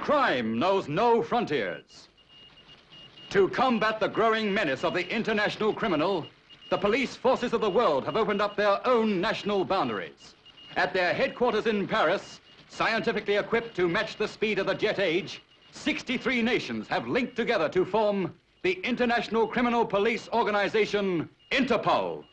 crime knows no frontiers. To combat the growing menace of the international criminal, the police forces of the world have opened up their own national boundaries. At their headquarters in Paris, scientifically equipped to match the speed of the jet age, 63 nations have linked together to form the International Criminal Police Organization, Interpol.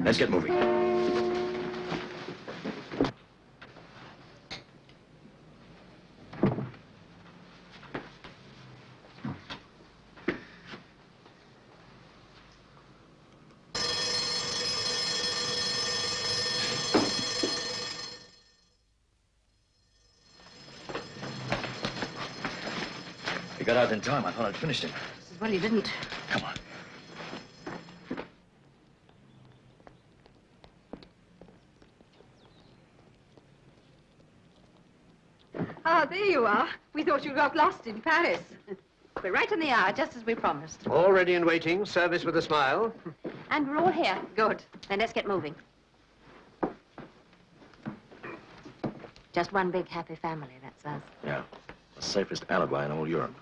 Let's get moving. You got out in time. I thought I'd finished him. Well, you didn't. Come on. Ah, there you are. We thought you got lost in Paris. We're right on the hour, just as we promised. All ready and waiting. Service with a smile. And we're all here. Good. Then let's get moving. Just one big happy family, that's us. Yeah. The safest alibi in all Europe.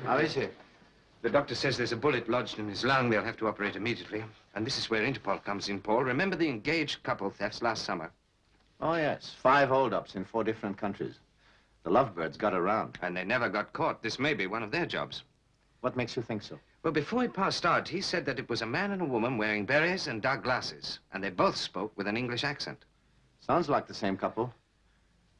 How is he? The doctor says there's a bullet lodged in his lung. They'll have to operate immediately. And this is where Interpol comes in, Paul. Remember the engaged couple thefts last summer? Oh, yes. 5 holdups in 4 different countries. The lovebirds got around. And they never got caught. This may be one of their jobs. What makes you think so? Well, before he passed out, he said that it was a man and a woman wearing berets and dark glasses. And they both spoke with an English accent. Sounds like the same couple.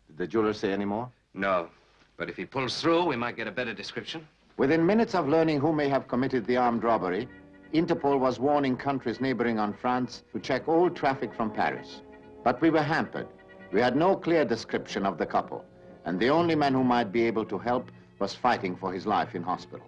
Did the jeweler say any more? No. But if he pulls through, we might get a better description. Within minutes of learning who may have committed the armed robbery, Interpol was warning countries neighboring on France to check all traffic from Paris. But we were hampered. We had no clear description of the couple, and the only man who might be able to help was fighting for his life in hospital.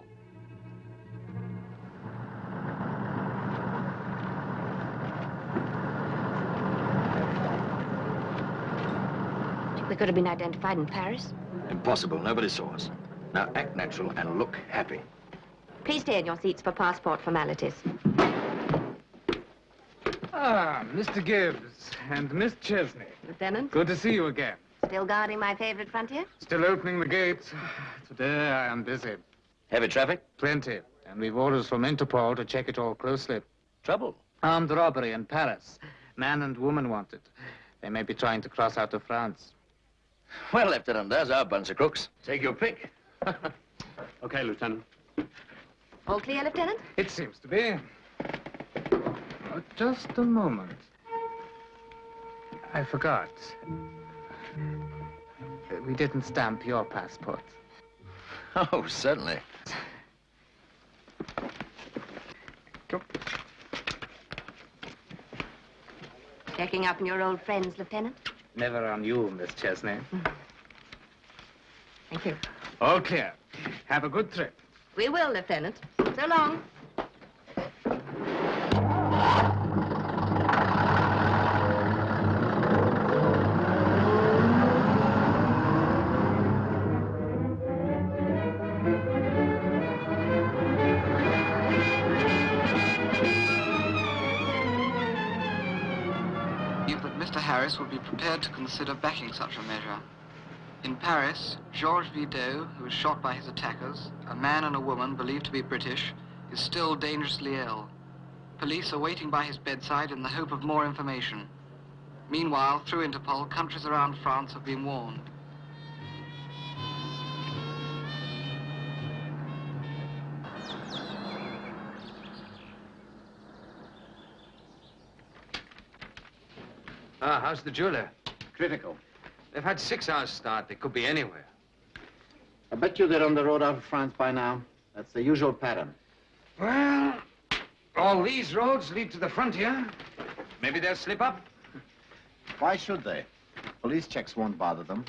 Think we could have been identified in Paris? Impossible. Nobody saw us. Now act natural and look happy. Please stay in your seats for passport formalities. Ah, Mr. Gibbs and Miss Chesney. Lieutenant? Good to see you again. Still guarding my favorite frontier? Still opening the gates. Today I am busy. Heavy traffic? Plenty. And we've orders from Interpol to check it all closely. Trouble? Armed robbery in Paris. Man and woman wanted. They may be trying to cross out of France. Well, Lieutenant, there's our bunch of crooks. Take your pick. Okay, Lieutenant. All clear, Lieutenant? It seems to be. Just a moment. I forgot. We didn't stamp your passport. Oh, certainly. Checking up on your old friends, Lieutenant? Never on you, Miss Chesney. Thank you. All clear. Have a good trip. We will, Lieutenant. So long. That Mr. Harris would be prepared to consider backing such a measure. In Paris, Georges Vidot, who was shot by his attackers, a man and a woman believed to be British, is still dangerously ill. Police are waiting by his bedside in the hope of more information. Meanwhile, through Interpol, countries around France have been warned. Ah, how's the jeweler? Critical. They've had 6 hours start. They could be anywhere. I bet you they're on the road out of France by now. That's the usual pattern. Well, all these roads lead to the frontier. Maybe they'll slip up. Why should they? Police checks won't bother them.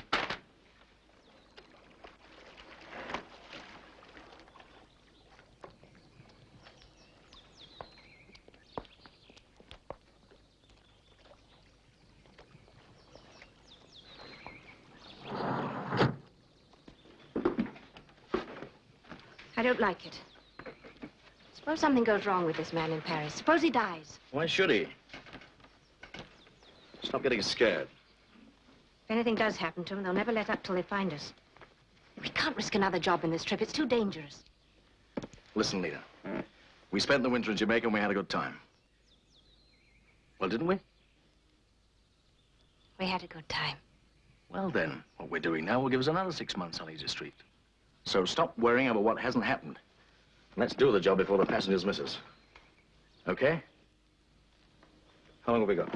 I don't like it. Suppose something goes wrong with this man in Paris. Suppose he dies. Why should he? Stop getting scared. If anything does happen to him, they'll never let up till they find us. We can't risk another job in this trip. It's too dangerous. Listen, Lita. We spent the winter in Jamaica and we had a good time. Well, didn't we? We had a good time. Well, then, what we're doing now will give us another 6 months on Easy Street. So stop worrying over what hasn't happened. Let's do the job before the passengers miss us. Okay? How long have we got?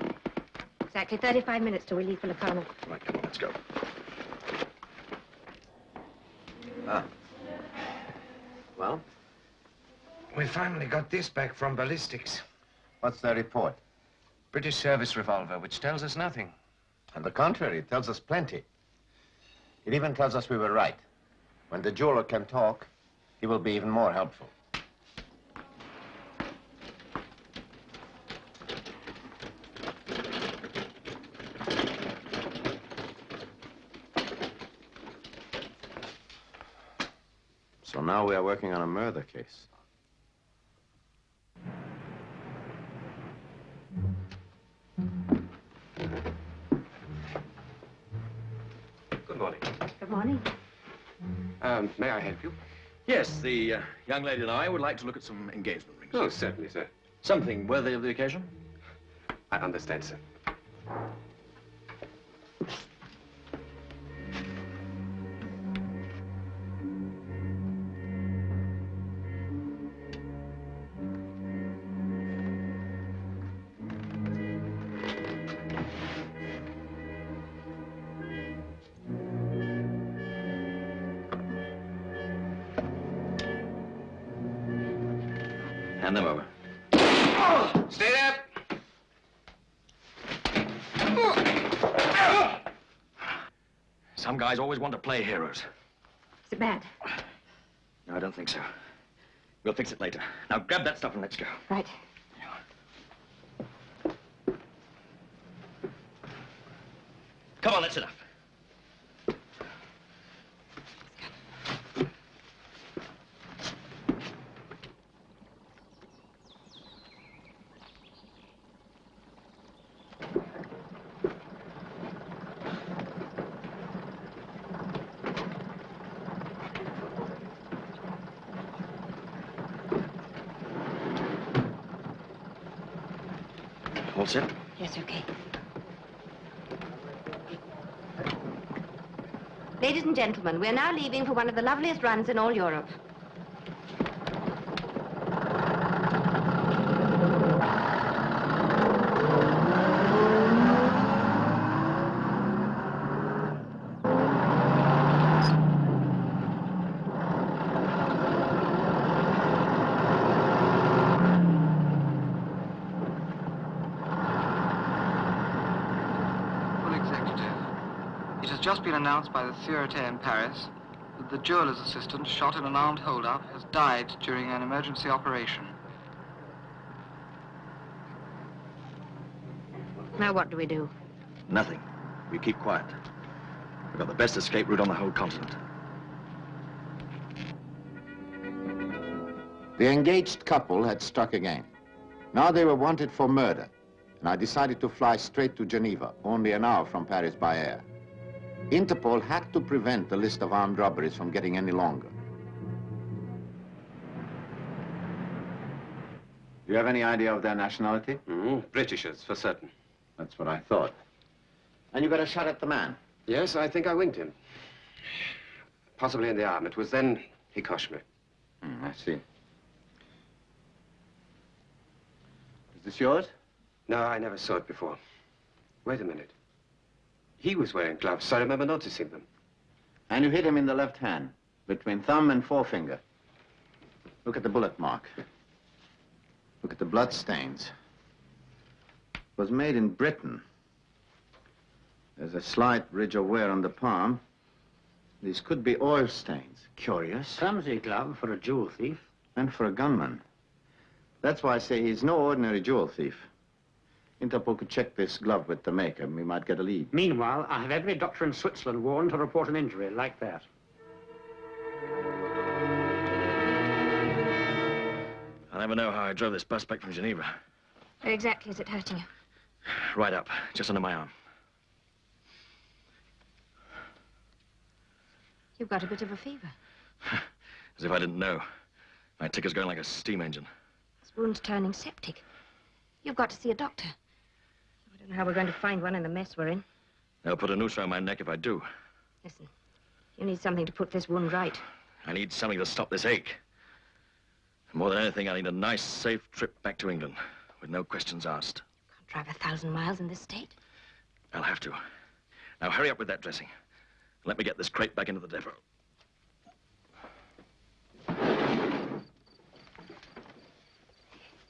Exactly 35 minutes till we leave for Locarno. Right, come on, let's go. Ah. Well? We finally got this back from ballistics. What's their report? British service revolver, which tells us nothing. On the contrary, it tells us plenty. It even tells us we were right. When the jeweler can talk, he will be even more helpful. So now we are working on a murder case. Good morning. Good morning. May I help you? Yes, the young lady and I would like to look at some engagement rings. Oh, certainly, sir. Something worthy of the occasion? I understand, sir. Hand them over. Stay there! Some guys always want to play heroes. Is it bad? No, I don't think so. We'll fix it later. Now grab that stuff and let's go. Right. Come on, that's enough. All set? Yes, okay. Ladies and gentlemen, we're now leaving for one of the loveliest runs in all Europe. Just been announced by the Sûreté in Paris that the jeweler's assistant, shot in an armed hold-up, has died during an emergency operation. Now what do we do? Nothing. We keep quiet. We've got the best escape route on the whole continent. The engaged couple had struck again. Now they were wanted for murder, and I decided to fly straight to Geneva, only an hour from Paris by air. Interpol had to prevent the list of armed robberies from getting any longer. Do you have any idea of their nationality? Britishers, for certain. That's what I thought. And you got a shot at the man? Yes, I think I winged him. Possibly in the arm. It was then he coshed me. I see. Is this yours? No, I never saw it before. Wait a minute. He was wearing gloves, so I remember noticing them. And you hit him in the left hand, between thumb and forefinger. Look at the bullet mark. Look at the blood stains. It was made in Britain. There's a slight ridge of wear on the palm. These could be oil stains. Curious. Clumsy glove for a jewel thief. And for a gunman. That's why I say he's no ordinary jewel thief. Interpol could check this glove with the maker, and we might get a lead. Meanwhile, I have every doctor in Switzerland warned to report an injury like that. I'll never know how I drove this bus back from Geneva. Where exactly is it hurting you? Right up, just under my arm. You've got a bit of a fever. As if I didn't know. My ticker's going like a steam engine. This wound's turning septic. You've got to see a doctor. I don't know how we're going to find one in the mess we're in. They'll put a noose around my neck if I do. Listen, you need something to put this wound right. I need something to stop this ache. And more than anything, I need a nice, safe trip back to England, with no questions asked. Can't drive 1,000 miles in this state. I'll have to. Now, hurry up with that dressing. Let me get this crate back into the depot.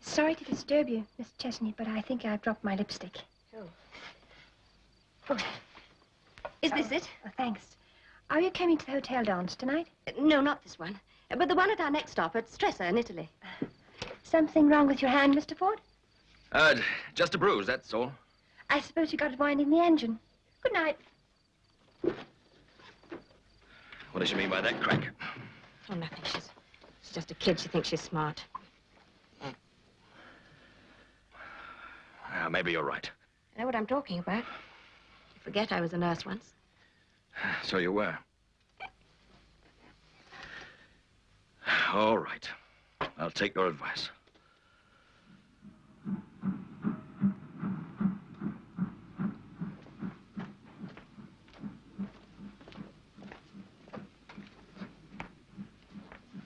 Sorry to disturb you, Miss Chesney, but I think I've dropped my lipstick. Oh. Is this it? Oh, thanks. Are you coming to the hotel dance tonight? No, not this one. But the one at our next stop at Stresa in Italy. Something wrong with your hand, Mr. Ford? Just a bruise, that's all. I suppose you got it winding the engine. Good night. What does she mean by that crack? Oh, nothing. She's just a kid. She thinks she's smart. Maybe you're right. I know what I'm talking about. You forget I was a nurse once. So you were. All right. I'll take your advice.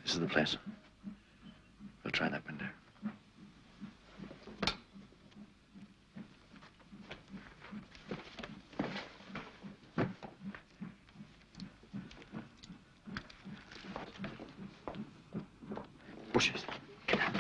This is the place. We'll try that window. Bushes. Get out.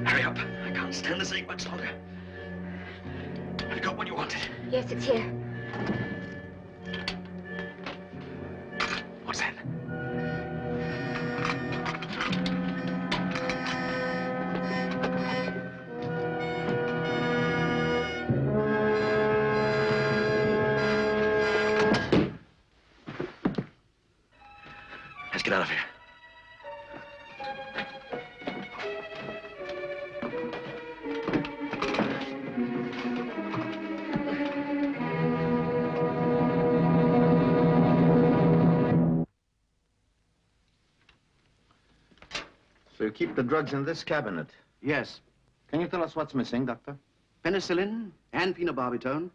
Hurry up. I can't stand this ache much longer. Have you got what you wanted? Yes, it's here. What's that? Let's get out of here. So you keep the drugs in this cabinet? Yes. Can you tell us what's missing, Doctor? Penicillin and phenobarbital.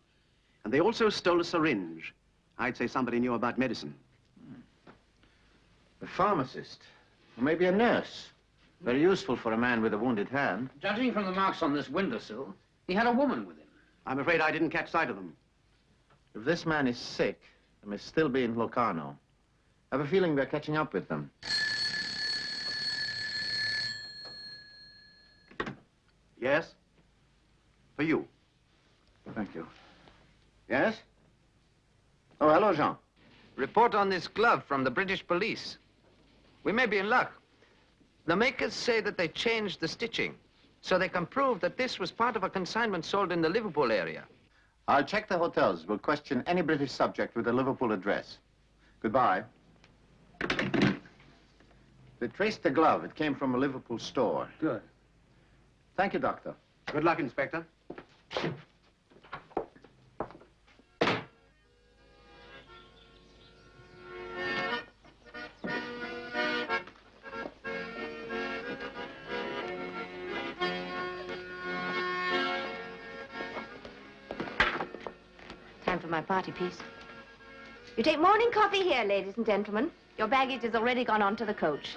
And they also stole a syringe. I'd say somebody knew about medicine. A pharmacist. Or maybe a nurse. Very useful for a man with a wounded hand. Judging from the marks on this windowsill, he had a woman with him. I'm afraid I didn't catch sight of them. If this man is sick, they may still be in Locarno. I have a feeling we're catching up with them. Yes? For you. Thank you. Yes? Oh, hello, Jean. Report on this glove from the British police. We may be in luck. The makers say that they changed the stitching, so they can prove that this was part of a consignment sold in the Liverpool area. I'll check the hotels. We'll question any British subject with a Liverpool address. Goodbye. They traced the glove. It came from a Liverpool store. Good. Thank you, Doctor. Good luck, Inspector. Time for my party piece. You take morning coffee here, ladies and gentlemen. Your baggage has already gone on to the coach.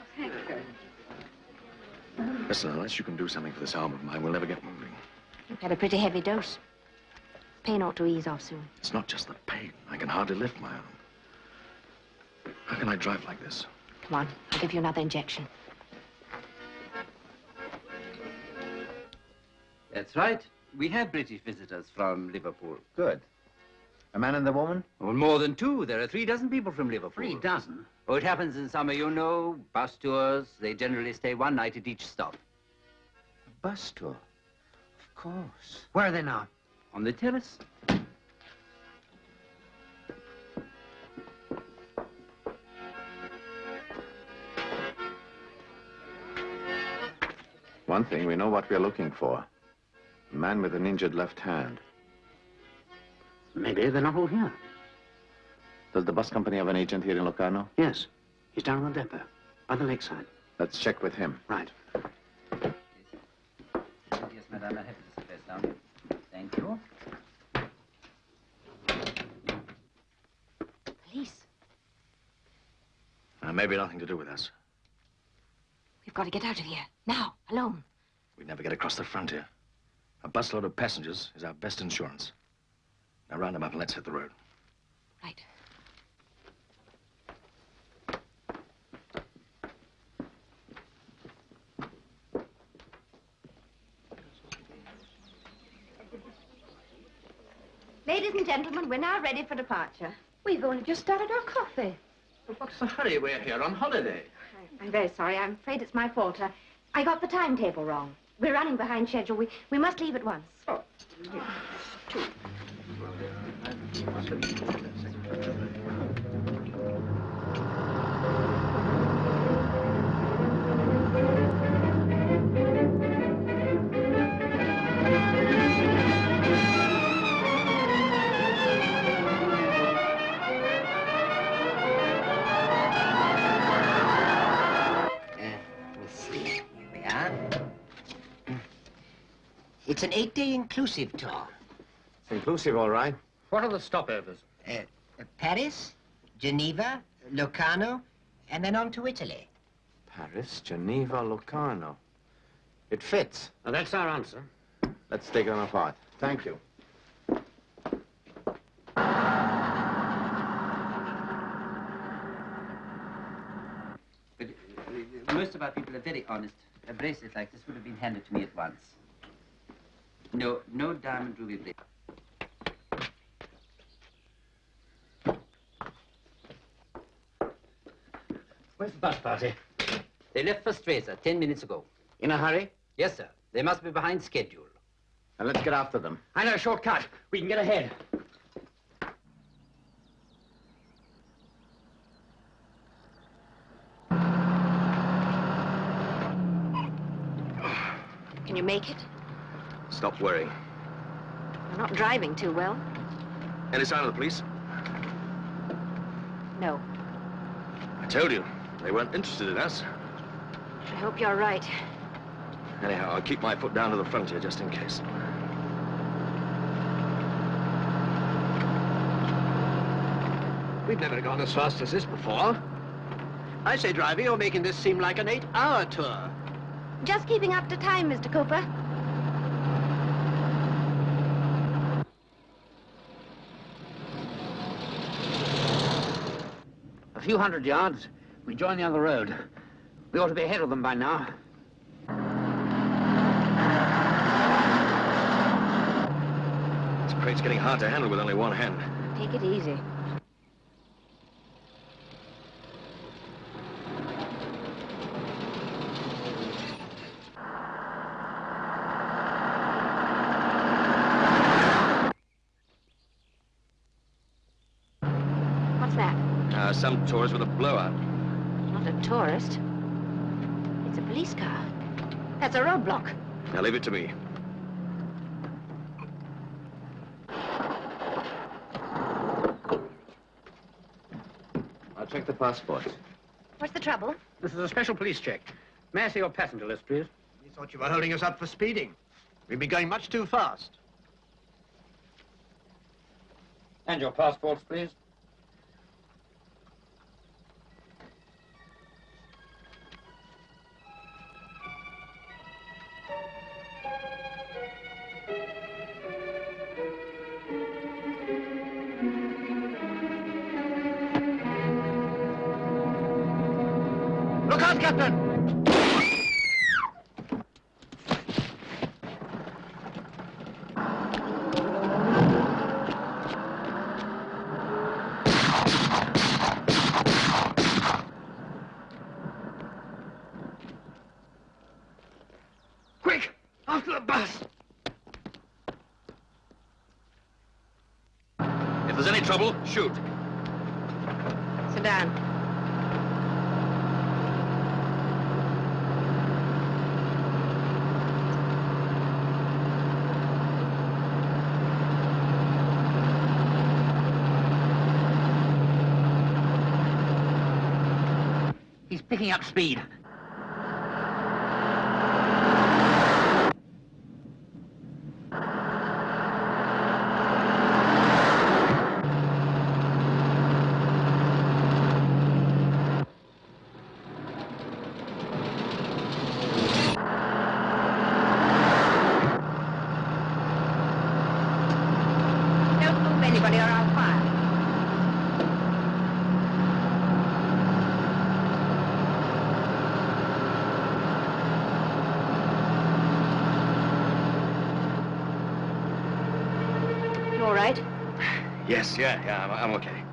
Listen, unless you can do something for this arm of mine, we'll never get moving. You've had a pretty heavy dose. Pain ought to ease off soon. It's not just the pain. I can hardly lift my arm. How can I drive like this? Come on, I'll give you another injection. That's right. We have British visitors from Liverpool. Good. A man and a woman? Well, more than two. There are 3 dozen people from Liverpool. 3 dozen? Oh, it happens in summer, you know. Bus tours. They generally stay 1 night at each stop. A bus tour? Of course. Where are they now? On the terrace. One thing, we know what we're looking for. A man with an injured left hand. Maybe they're not all here. Does the bus company have an agent here in Locarno? Yes. He's down on the depot, by the lakeside. Let's check with him. Right. Yes, madame. I'm happy to sit best down. Thank you. Police. Maybe nothing to do with us. We've got to get out of here. Now, alone. We'd never get across the frontier. A busload of passengers is our best insurance. Now round them up and let's hit the road. Right. Ladies and gentlemen, we're now ready for departure. We've only just started our coffee. But what's the hurry? We're here on holiday. I'm very sorry. I'm afraid it's my fault. I got the timetable wrong. We're running behind schedule. We must leave at once. Oh. It's an 8-day inclusive tour. It's inclusive, all right. What are the stopovers? Paris, Geneva, Locarno, and then on to Italy. Paris, Geneva, Locarno. It fits. Now, that's our answer. Let's take them apart. Thank you. But most of our people are very honest. A bracelet like this would have been handed to me at once. No diamond ruby bracelet. Where's the bus party? They left for Stresa 10 minutes ago. In a hurry? Yes, sir. They must be behind schedule. Now let's get after them. I know a shortcut. We can get ahead. Can you make it? Stop worrying. You're not driving too well. Any sign of the police? No. I told you, they weren't interested in us. I hope you're right. Anyhow, I'll keep my foot down to the frontier just in case. We've never gone as fast as this before. I say, driver, you're making this seem like an 8-hour tour. Just keeping up to time, Mr. Cooper. A few hundred yards, we join the other road. We ought to be ahead of them by now. This crate's getting hard to handle with only one hand. Take it easy. some tourist with a blowout. Not a tourist. It's a police car. That's a roadblock. Now leave it to me. I'll check the passport. What's the trouble? This is a special police check. May I see your passenger list, please? We thought you were holding us up for speeding. We'd be going much too fast. And your passports, please. Look out, Captain! Quick! After the bus! If there's any trouble, shoot. Sit down. He's picking up speed. Don't move anybody or I'll fire. You all right? Yes, yeah, I'm okay.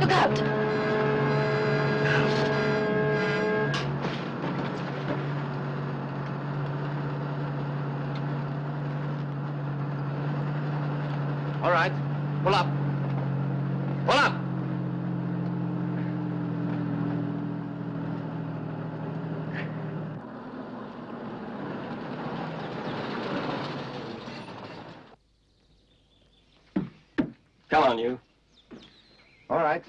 Look out! All right, pull up. Pull up! Come on, you. All right.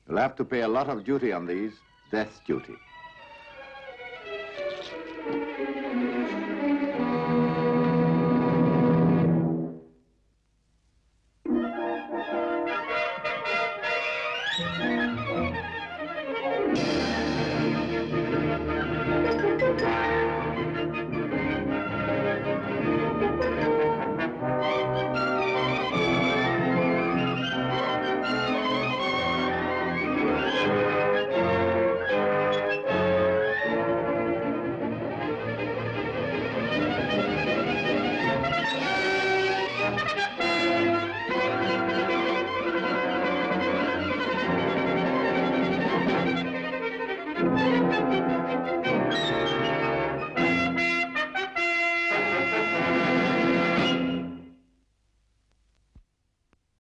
You'll have to pay a lot of duty on these. Death duty.